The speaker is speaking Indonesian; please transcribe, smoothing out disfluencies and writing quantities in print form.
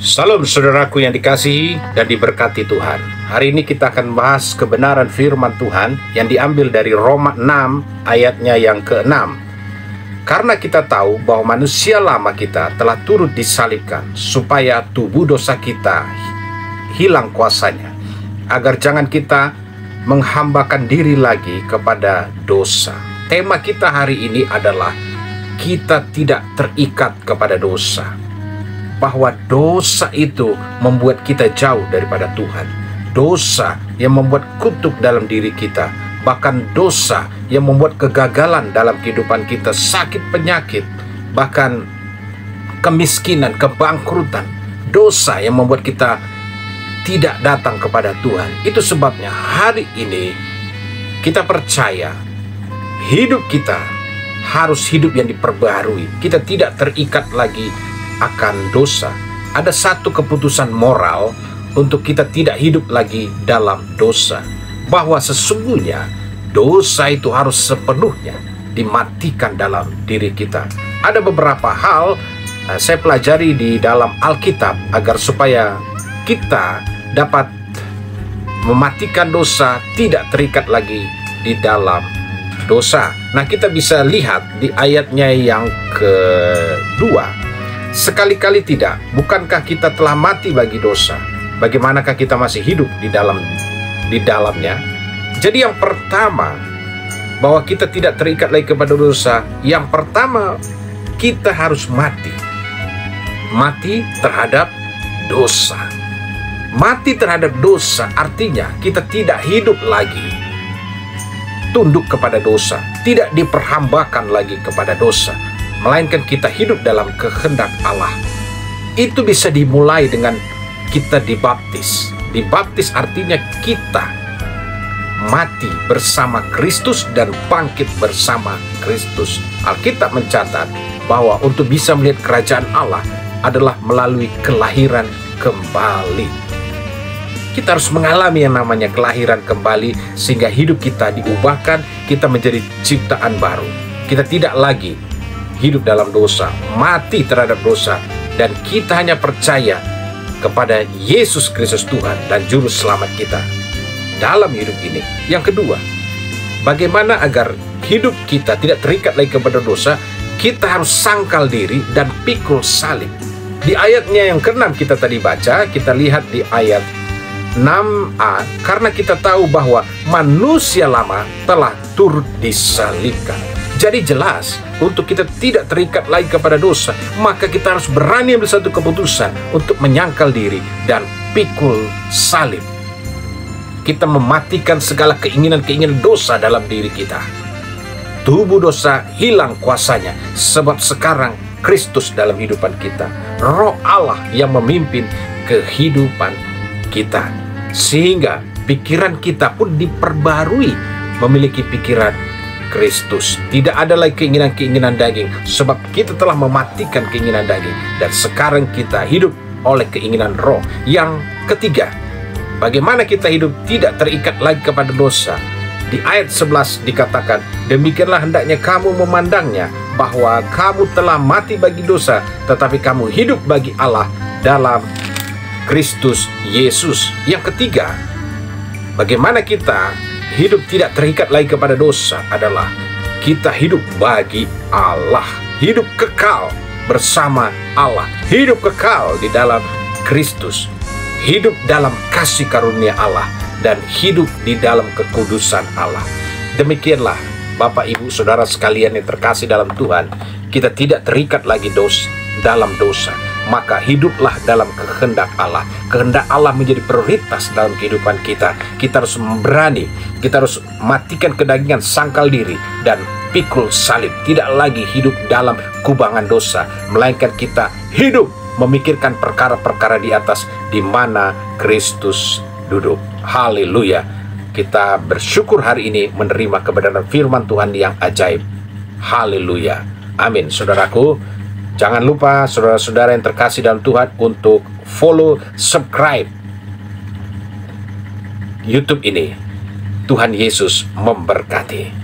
Salam saudaraku yang dikasihi dan diberkati Tuhan. Hari ini kita akan bahas kebenaran firman Tuhan yang diambil dari Roma 6 ayatnya yang ke-6. Karena kita tahu bahwa manusia lama kita telah turut disalibkan supaya tubuh dosa kita hilang kuasanya, agar jangan kita menghambakan diri lagi kepada dosa. Tema kita hari ini adalah kita tidak terikat kepada dosa. Bahwa dosa itu membuat kita jauh daripada Tuhan. Dosa yang membuat kutuk dalam diri kita. Bahkan dosa yang membuat kegagalan dalam kehidupan kita, sakit penyakit, bahkan kemiskinan, kebangkrutan. Dosa yang membuat kita tidak datang kepada Tuhan. Itu sebabnya hari ini kita percaya hidup kita harus hidup yang diperbaharui. Kita tidak terikat lagi akan dosa. Ada satu keputusan moral untuk kita tidak hidup lagi dalam dosa, bahwa sesungguhnya dosa itu harus sepenuhnya dimatikan dalam diri kita. Ada beberapa hal saya pelajari di dalam Alkitab agar supaya kita dapat mematikan dosa, tidak terikat lagi di dalam dosa. Nah, kita bisa lihat di ayatnya yang kedua. Sekali-kali tidak, bukankah kita telah mati bagi dosa? Bagaimanakah kita masih hidup di dalamnya? Jadi yang pertama, bahwa kita tidak terikat lagi kepada dosa, yang pertama kita harus mati. Mati terhadap dosa. Mati terhadap dosa artinya kita tidak hidup lagi tunduk kepada dosa, tidak diperhambakan lagi kepada dosa, melainkan kita hidup dalam kehendak Allah. Itu bisa dimulai dengan kita dibaptis. Dibaptis artinya kita mati bersama Kristus dan bangkit bersama Kristus. Alkitab mencatat bahwa untuk bisa melihat kerajaan Allah adalah melalui kelahiran kembali. Kita harus mengalami yang namanya kelahiran kembali, sehingga hidup kita diubahkan, kita menjadi ciptaan baru. Kita tidak lagi hidup dalam dosa, mati terhadap dosa, dan kita hanya percaya kepada Yesus Kristus Tuhan dan Juru Selamat kita dalam hidup ini. Yang kedua, bagaimana agar hidup kita tidak terikat lagi kepada dosa? Kita harus sangkal diri dan pikul salib. Di ayatnya yang ke-6 kita tadi baca, kita lihat di ayat 6a, karena kita tahu bahwa manusia lama telah turut disalibkan. Jadi jelas, untuk kita tidak terikat lagi kepada dosa, maka kita harus berani ambil satu keputusan untuk menyangkal diri dan pikul salib. Kita mematikan segala keinginan-keinginan dosa dalam diri kita. Tubuh dosa hilang kuasanya, sebab sekarang Kristus dalam kehidupan kita. Roh Allah yang memimpin kehidupan kita. Sehingga pikiran kita pun diperbarui, memiliki pikiran Kristus. Tidak ada lagi keinginan-keinginan daging, sebab kita telah mematikan keinginan daging, dan sekarang kita hidup oleh keinginan roh. Yang ketiga, bagaimana kita hidup tidak terikat lagi kepada dosa? Di ayat 11 dikatakan, demikianlah hendaknya kamu memandangnya, bahwa kamu telah mati bagi dosa, tetapi kamu hidup bagi Allah dalam Kristus Yesus. Yang ketiga, bagaimana kita hidup tidak terikat lagi kepada dosa adalah kita hidup bagi Allah, hidup kekal bersama Allah, hidup kekal di dalam Kristus, hidup dalam kasih karunia Allah, dan hidup di dalam kekudusan Allah. Demikianlah Bapak Ibu Saudara sekalian yang terkasih dalam Tuhan, kita tidak terikat lagi dalam dosa. Maka hiduplah dalam kehendak Allah. Kehendak Allah menjadi prioritas dalam kehidupan kita. Kita harus berani, kita harus matikan kedagingan, sangkal diri, dan pikul salib. Tidak lagi hidup dalam kubangan dosa, melainkan kita hidup memikirkan perkara-perkara di atas, di mana Kristus duduk. Haleluya. Kita bersyukur hari ini menerima kebenaran firman Tuhan yang ajaib. Haleluya. Amin. Saudaraku, jangan lupa saudara-saudara yang terkasih dalam Tuhan untuk follow, subscribe YouTube ini. Tuhan Yesus memberkati.